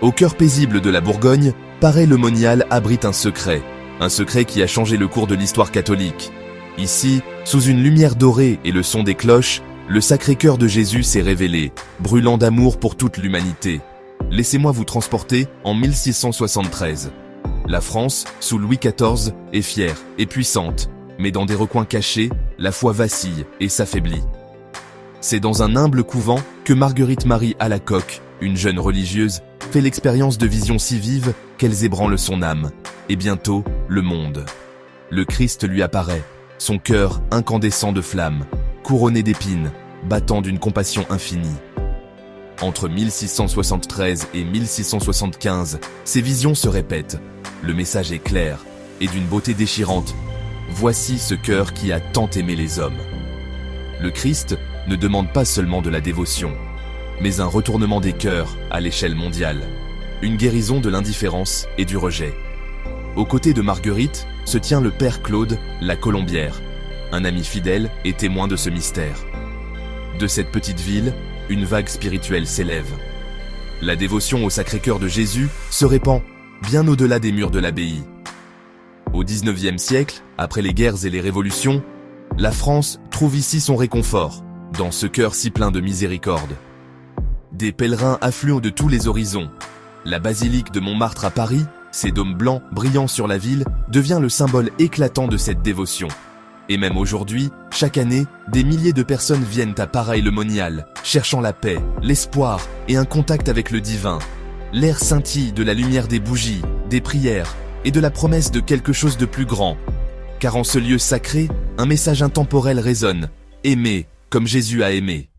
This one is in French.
Au cœur paisible de la Bourgogne, Paray-le Monial abrite un secret qui a changé le cours de l'histoire catholique. Ici, sous une lumière dorée et le son des cloches, le Sacré-Cœur de Jésus s'est révélé, brûlant d'amour pour toute l'humanité. Laissez-moi vous transporter en 1673. La France, sous Louis XIV, est fière et puissante, mais dans des recoins cachés, la foi vacille et s'affaiblit. C'est dans un humble couvent que Marguerite-Marie Alacoque, une jeune religieuse, fait l'expérience de visions si vives qu'elles ébranlent son âme, et bientôt le monde. Le Christ lui apparaît, son cœur incandescent de flammes, couronné d'épines, battant d'une compassion infinie. Entre 1673 et 1675, ces visions se répètent. Le message est clair et d'une beauté déchirante. Voici ce cœur qui a tant aimé les hommes. Le Christ ne demande pas seulement de la dévotion, mais un retournement des cœurs à l'échelle mondiale, une guérison de l'indifférence et du rejet. Aux côtés de Marguerite se tient le Père Claude, la Colombière, un ami fidèle et témoin de ce mystère. De cette petite ville, une vague spirituelle s'élève. La dévotion au Sacré-Cœur de Jésus se répand bien au-delà des murs de l'abbaye. Au XIXe siècle, après les guerres et les révolutions, la France trouve ici son réconfort, dans ce cœur si plein de miséricorde. Des pèlerins affluent de tous les horizons. La basilique de Montmartre à Paris, ses dômes blancs brillant sur la ville, devient le symbole éclatant de cette dévotion. Et même aujourd'hui, chaque année, des milliers de personnes viennent à Paray-le Monial, cherchant la paix, l'espoir et un contact avec le divin. L'air scintille de la lumière des bougies, des prières et de la promesse de quelque chose de plus grand. Car en ce lieu sacré, un message intemporel résonne. Aimer comme Jésus a aimé.